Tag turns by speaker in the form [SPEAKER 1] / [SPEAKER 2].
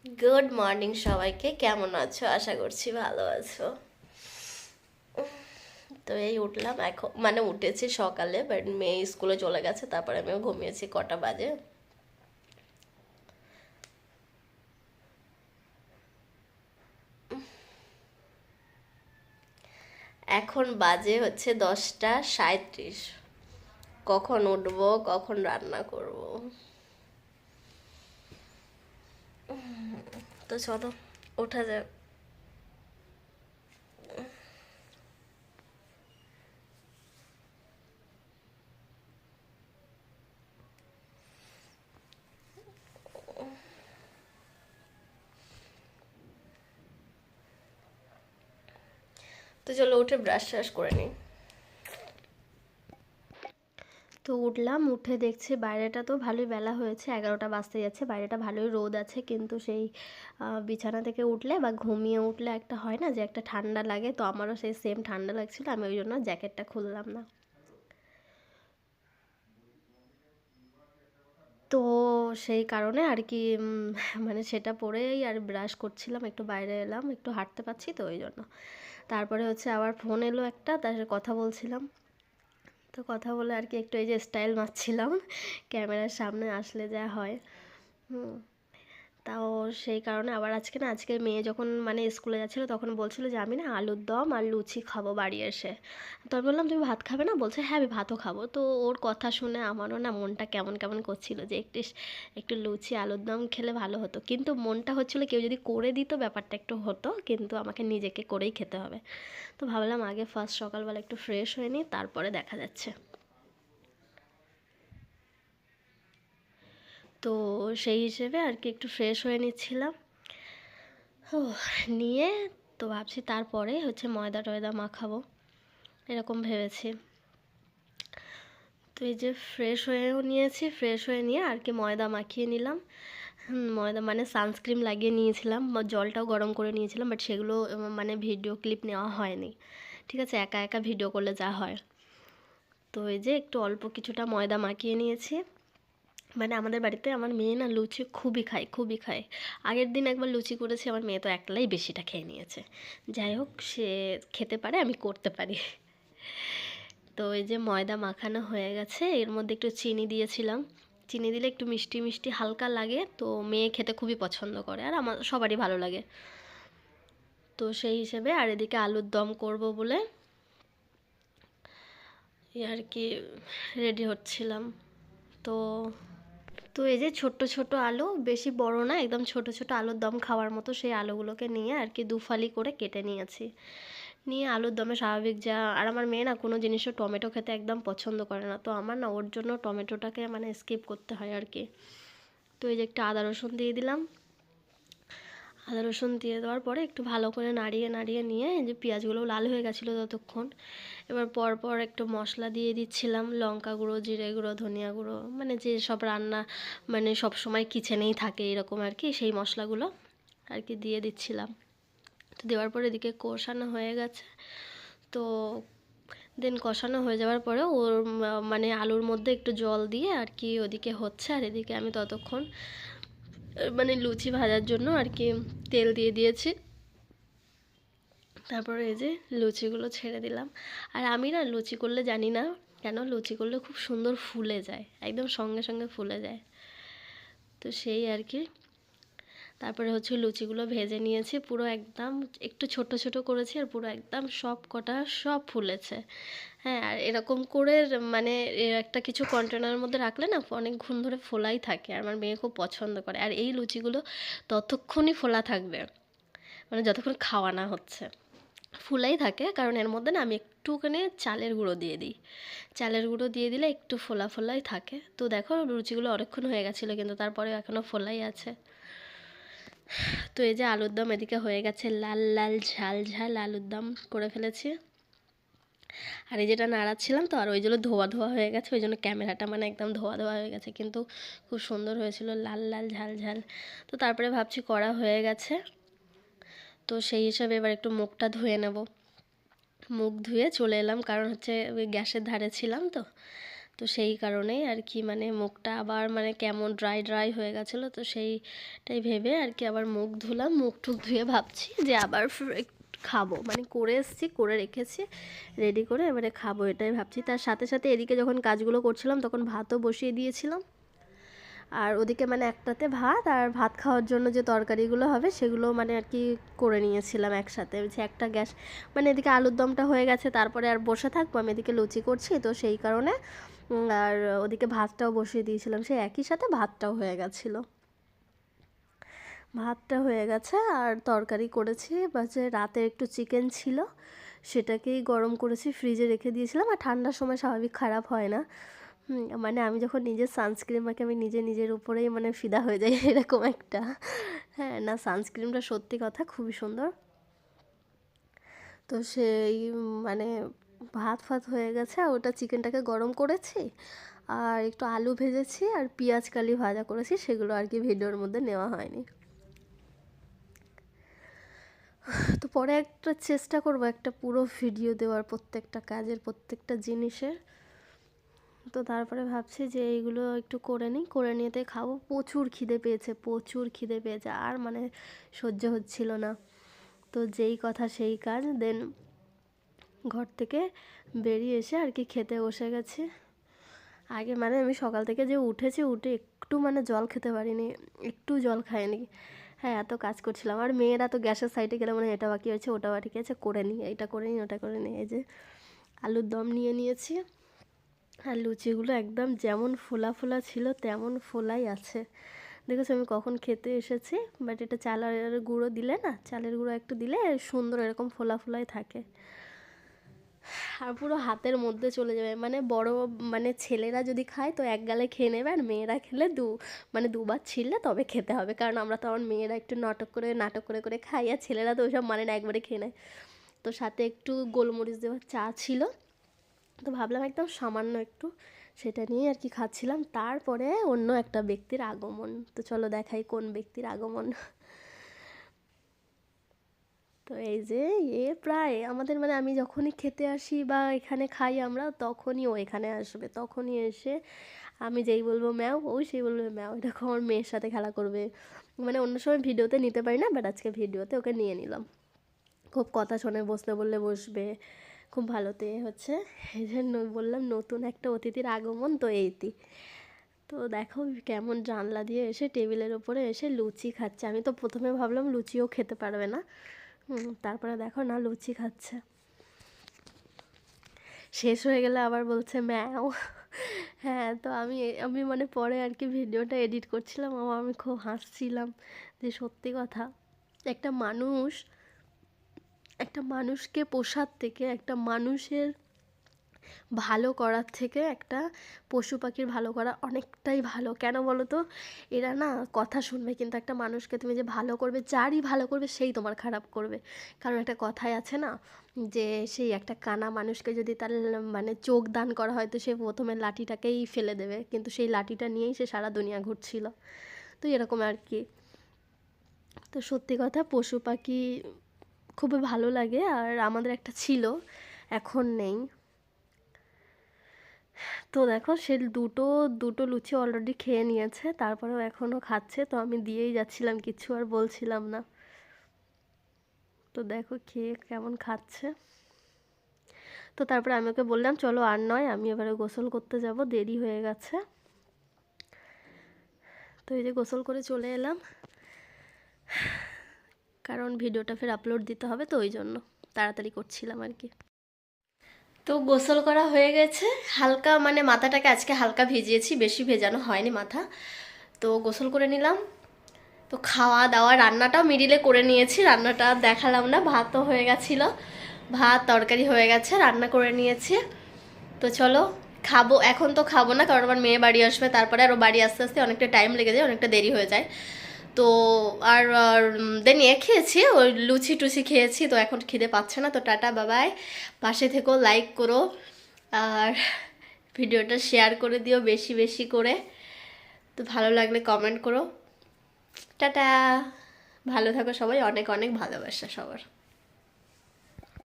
[SPEAKER 1] Good morning সবাইকে, কেমন আছো? আশা করছি ভালো আছো। তো এই উঠলাম এখন, মানে উঠেছি সকালে, বাট মেয়ে স্কুলে চলে গেছে, তারপরে আমিও ঘুমিয়েছি। কটা বাজে? এখন বাজে হচ্ছে 10টা 37। কখন উঠবো, কখন রান্না করব? তো চলো, ওঠা যাক। তো চলো উঠে ব্রাশ ট্রাশ করে নিই। তো উঠলাম, উঠে দেখছি বাইরেটা তো ভালোই বেলা হয়েছে, 11টা বাজতে যাচ্ছে, বাইরেটা ভালোই রোদ আছে, কিন্তু সেই বিছানা থেকে উঠলে বা ঘুমিয়ে উঠলে একটা হয় না যে একটা ঠান্ডা লাগে, তো আমারও সেই সেম ঠান্ডা লাগছিল, আমি ওই জন্য জ্যাকেটটা খুললাম না। তো সেই কারণে আর কি মানে সেটা পরেই আর ব্রাশ করছিলাম, একটু বাইরে এলাম, একটু হাঁটতে পারছি তো ওই জন্য। তারপরে হচ্ছে আবার ফোন এলো একটা, তার সাথে কথা বলছিলাম। তো কথা বলে আর কি একটু এই যে স্টাইল মারছিলাম ক্যামেরার সামনে আসলে যা হয়। হুম। তাও সেই কারণে আবার আজকে না, আজকে মেয়ে যখন মানে স্কুলে যাচ্ছিলো তখন বলছিল যে আমি না আলুর দম আর লুচি খাবো বাড়ি এসে। তো আমি বললাম তুমি ভাত খাবে না? বলছে হ্যাঁ আমি ভাতও খাবো। তো ওর কথা শুনে আমারও না মনটা কেমন কেমন করছিল যে একটু একটু লুচি আলুর দম খেলে ভালো হতো, কিন্তু মনটা হচ্ছিল কেউ যদি করে দিত ব্যাপারটা একটু হতো, কিন্তু আমাকে নিজেকে করেই খেতে হবে। তো ভাবলাম আগে ফার্স্ট সকালবেলা একটু ফ্রেশ হয়ে নিই, তারপরে দেখা যাচ্ছে। তো সেই হিসেবে আর কি একটু ফ্রেশ হয়ে নিচ্ছিলাম। ও, নিয়ে তো ভাবছি তারপরে হচ্ছে ময়দা টয়দা মাখাবো, এরকম ভেবেছি। তো এই যে ফ্রেশ হয়েও নিয়েছি, ফ্রেশ হয়ে নিয়ে আর কি ময়দা মাখিয়ে নিলাম। ময়দা মানে সানস্ক্রিন লাগিয়ে নিয়েছিলাম বা জলটাও গরম করে নিয়েছিলাম, বাট সেগুলো মানে ভিডিও ক্লিপ নেওয়া হয়নি। ঠিক আছে, একা একা ভিডিও করলে যা হয়। তো এই যে একটু অল্প কিছুটা ময়দা মাখিয়ে নিয়েছি। মানে আমাদের বাড়িতে আমার মেয়ে না লুচি খুবই খায়, খুবই খায়। আগের দিন একবার লুচি করেছি, আমার মেয়ে তো একলাই বেশিটা খেয়ে নিয়েছে। যাই হোক, সে খেতে পারে, আমি করতে পারি। তো এই যে ময়দা মাখানো হয়ে গেছে, এর মধ্যে একটু চিনি দিয়েছিলাম। চিনি দিলে একটু মিষ্টি মিষ্টি হালকা লাগে, তো মেয়ে খেতে খুবই পছন্দ করে, আর আমার সবারই ভালো লাগে। তো সেই হিসেবে আর এদিকে আলুর দম করব বলে এই আর কি রেডি হচ্ছিলাম। তো তো এই যে ছোট্ট ছোট আলু, বেশি বড় না, একদম ছোট ছোট আলুর দম খাওয়ার মতো সেই আলুগুলোকে নিয়ে আর কি দুফালি করে কেটে নিয়েছি। নিয়ে আলুর দমে স্বাভাবিক যা, আর আমার মেয়ে না কোনো জিনিসও টমেটো খেতে একদম পছন্দ করে না, তো আমার না ওর জন্য টমেটোটাকে মানে স্কিপ করতে হয় আর কি। তো এই যে একটু আদা রসুন দিয়ে দিলাম। আদা রসুন দিয়ে দেওয়ার পরে একটু ভালো করে নাড়িয়ে নাড়িয়ে নিয়ে এই যে পেঁয়াজগুলো লাল হয়ে গেছিলো ততক্ষণ, এবার পরপর একটু মশলা দিয়ে দিচ্ছিলাম, লঙ্কা গুঁড়ো, জিরে গুঁড়ো, ধনিয়া গুঁড়ো, মানে যে সব রান্না মানে সব সময় কিচেনেই থাকে এরকম আর কি, সেই মশলাগুলো আর কি দিয়ে দিচ্ছিলাম। তো দেওয়ার পরে এদিকে কষানো হয়ে গেছে। তো দেন কষানো হয়ে যাওয়ার পরে ওর মানে আলুর মধ্যে একটু জল দিয়ে আর কি ওদিকে হচ্ছে, আর এদিকে আমি ততক্ষণ মানে লুচি ভাজার জন্য আর কি তেল দিয়ে দিয়েছি। তারপরে এই যে লুচিগুলো ছেড়ে দিলাম। আর আমি না লুচি করলে জানি না কেন লুচি করলে খুব সুন্দর ফুলে যায়, একদম সঙ্গে সঙ্গে ফুলে যায়। তো সেই আর কি, তারপরে হচ্ছে লুচিগুলো ভেজে নিয়েছি পুরো একদম, একটু ছোট ছোট করেছি, আর পুরো একদম সব কটা সব ফুলেছে। হ্যাঁ, আর এরকম করে মানে এর একটা কিছু কন্টেনারের মধ্যে রাখলে না অনেকক্ষণ ধরে ফোলাই থাকে, আর আমার মেয়ে খুব পছন্দ করে। আর এই লুচিগুলো ততক্ষণই ফোলা থাকবে, মানে যতক্ষণ খাওয়া না হচ্ছে ফুলাই থাকে, কারণ এর মধ্যে না আমি একটুখানি চালের গুঁড়ো দিয়ে দিই। চালের গুঁড়ো দিয়ে দিলে একটু ফোলা ফোলাই থাকে। তো দেখো লুচিগুলো অনেকক্ষণ হয়ে গেছিলো, কিন্তু তারপরে এখনও ফোলাই আছে। তো এই যে আলুর দম এদিকে হয়ে গেছে, লাল লাল ঝাল ঝাল আলুর দম করে ফেলেছি। আর এই যেটা নাড়াচ্ছিলাম, তো আর ওই জন্য ধোয়া ধোয়া হয়ে গেছে, ওই জন্য ক্যামেরাটা মানে একদম ধোয়া ধোয়া হয়ে গেছে, কিন্তু খুব সুন্দর হয়েছিল, লাল লাল ঝাল ঝাল। তো তারপরে ভাবছি করা হয়ে গেছে, তো সেই হিসাবে এবার একটু মুখটা ধুয়ে নেব। মুখ ধুয়ে চলে এলাম, কারণ হচ্ছে ওই গ্যাসের ধারে ছিলাম, তো তো সেই কারণেই আর কি মানে মুখটা আবার মানে কেমন ড্রাই ড্রাই হয়ে গেছিলো, তো সেইটাই ভেবে আর কি আবার মুখ ধুলাম। মুখ টুক ধুয়ে ভাবছি যে আবার খাবো, মানে করে এসেছি, করে রেখেছি রেডি করে, এবারে খাবো এটাই ভাবছি। তার সাথে সাথে এদিকে যখন কাজগুলো করছিলাম তখন ভাতও বসিয়ে দিয়েছিলাম, আর ওদিকে মানে একটাতে ভাত আর ভাত খাওয়ার জন্য যে তরকারিগুলো হবে সেগুলো মানে আর কি করে নিয়েছিলাম একসাথে। যে একটা গ্যাস মানে এদিকে আলুর দমটা হয়ে গেছে, তারপরে আর বসে থাকবো, আমি এদিকে লুচি করছি, তো সেই কারণে আর ওদিকে ভাতটাও বসিয়ে দিয়েছিলাম, সেই একই সাথে ভাতটাও হয়ে গেছিলো। ভাতটা হয়ে গেছে আর তরকারি করেছি, বাজে রাতে একটু চিকেন ছিল সেটাকেই গরম করেছি, ফ্রিজে রেখে দিয়েছিলাম। আর ঠান্ডার সময় স্বাভাবিক খারাপ হয় না, মানে আমি যখন নিজের সানস্ক্রিন মাখি আমি নিজের উপরেই মানে ফিদা হয়ে যাই এরকম একটা। হ্যাঁ না, সানস্ক্রিনটা সত্যি কথা খুবই সুন্দর। তো সেই মানে ভাত ফাত হয়ে গেছে, আর ওটা চিকেনটাকে গরম করেছি আর একটু আলু ভেজেছি আর পেঁয়াজ কালি ভাজা করেছি, সেগুলো আর কি ভিডিওর মধ্যে নেওয়া হয়নি। তো পরে একটা চেষ্টা করব একটা পুরো ভিডিও দেওয়ার, প্রত্যেকটা কাজের প্রত্যেকটা জিনিসের। তো তারপরে ভাবছি যে এইগুলো একটু করে নিই, করে নিয়েতে খাবো। প্রচুর খিদে পেয়েছে, প্রচুর খিদে পেয়েছে, আর মানে সহ্য হচ্ছিল না। তো যেই কথা সেই কাজ, দেন ঘর থেকে বেরিয়ে এসে আর কি খেতে বসে গেছি। আগে মানে আমি সকাল থেকে যে উঠেছি, উঠে একটু মানে জল খেতে পারিনি, একটু জল খাইনি। হ্যাঁ, এত কাজ করছিলাম। আর মেয়েরা তো গ্যাসের সাইডে গেলে মানে এটা বাকি আছে, ওটা বাকি আছে, করে নিই, এটা করে নিই, ওটা করে নিই। এই যে আলুর দম নিয়ে নিয়েছি, আর লুচিগুলো একদম যেমন ফোলা ফোলা ছিল তেমন ফোলাই আছে। দেখেছো আমি কখন খেতে এসেছি, বাট এটা চালের গুঁড়ো দিলে না, চালের গুঁড়ো একটু দিলে সুন্দর এরকম ফোলা ফোলাই থাকে, আর পুরো হাতের মধ্যে চলে যাবে। মানে বড় মানে ছেলেরা যদি খায় তো এক গালে খেয়ে নেবে, আর মেয়েরা খেলে মানে দুবার ছিললে তবে খেতে হবে, কারণ আমরা তো আমার মেয়েরা একটু নাটক করে করে খাই, আর ছেলেরা তো ওইসব মানে না, একবারে খেয়ে নেয়। তো সাথে একটু গোলমরিচ দেওয়া চা ছিল, তো ভাবলাম একদম সামান্য একটু সেটা নিয়ে আর কি খাচ্ছিলাম। তারপরে অন্য একটা ব্যক্তির আগমন, তো চলো দেখাই কোন ব্যক্তির আগমন। তো এই যে প্রায় আমাদের মানে আমি যখনই খেতে আসি বা এখানে খাই আমরা, তখনই ও এখানে আসবে, তখনই এসে আমি যেই বলবো ম্যাও, ও সেই বলবে ম্যাও, এরকম আমার মেয়ের সাথে খেলা করবে। মানে অন্য সময় ভিডিওতে নিতে পারি না, বাট আজকে ভিডিওতে ওকে নিয়ে নিলাম। খুব কথা শোনে, বসতে বললে বসবে, খুব ভালোতে হচ্ছে। এই জন্য বললাম নতুন একটা অতিথির আগমন, তো এইটি। তো দেখো কেমন জানলা দিয়ে এসে টেবিলের ওপরে এসে লুচি খাচ্ছে। আমি তো প্রথমে ভাবলাম লুচিও খেতে পারবে না, তারপরে দেখো না লুচি খাচ্ছে। শেষ হয়ে গেলে আবার বলছে ম্যাও। হ্যাঁ, তো আমি আমি মানে পরে আর কি ভিডিওটা এডিট করছিলাম, আমি খুব হাসছিলাম যে সত্যি কথা, একটা মানুষ একটা মানুষকে পোষার থেকে, একটা মানুষের ভালো করার থেকে একটা পশু পাখির ভালো করা অনেকটাই ভালো। কেন বলো তো, এরা না কথা শুনবে, কিন্তু একটা মানুষকে তুমি যে ভালো করবে, যারই ভালো করবে সেই তোমার খারাপ করবে। কারণ একটা কথাই আছে না, যে সেই একটা কানা মানুষকে যদি তার মানে চোখ দান করা হয়, তো সে প্রথমে লাঠিটাকেই ফেলে দেবে, কিন্তু সেই লাঠিটা নিয়েই সে সারা দুনিয়া ঘুরছিল। তো এরকম আর কি। তো সত্যি কথা পশু পাখি খুবই ভালো লাগে, আর আমাদের একটা ছিল, এখন নেই। তো দেখো সে দুটো লুচি অলরেডি খেয়ে নিয়েছে, তারপরেও এখনও খাচ্ছে, তো আমি দিয়েই যাচ্ছিলাম, কিছু আর বলছিলাম না। তো দেখো খেয়ে কেমন খাচ্ছে। তো তারপরে আমি ওকে বললাম চলো আর নয়, আমি এবারে গোসল করতে যাব, দেরি হয়ে গেছে। তো এই যে গোসল করে চলে এলাম, কারণ ভিডিওটা ফের আপলোড দিতে হবে, তো ওই জন্য তাড়াতাড়ি করছিলাম আর কি। তো গোসল করা হয়ে গেছে, হালকা মানে মাথাটাকে আজকে হালকা ভিজিয়েছি, বেশি ভেজানো হয়নি মাথা। তো গোসল করে নিলাম। তো খাওয়া দাওয়া রান্নাটাও মিডিলে করে নিয়েছি, রান্নাটা দেখালাম না, ভাতও হয়ে গেছিলো, ভাত তরকারি হয়ে গেছে, রান্না করে নিয়েছি। তো চলো খাবো, এখন তো খাবো না, কারণ আমার মেয়ে বাড়ি আসবে, তারপরে আরও বাড়ি আস্তে আস্তে অনেকটা টাইম লেগে যায়, অনেকটা দেরি হয়ে যায়। তো আর দেন খেয়েছি, ওই লুচি টুচি খেয়েছি, তো এখন খিদে পাচ্ছে না। তো টাটা বাবাই, পাশে থেকো, লাইক করো, আর ভিডিওটা শেয়ার করে দিও বেশি বেশি করে। তো ভালো লাগলে কমেন্ট করো। টাটা, ভালো থাকো সবাই, অনেক অনেক ভালোবাসা সবার।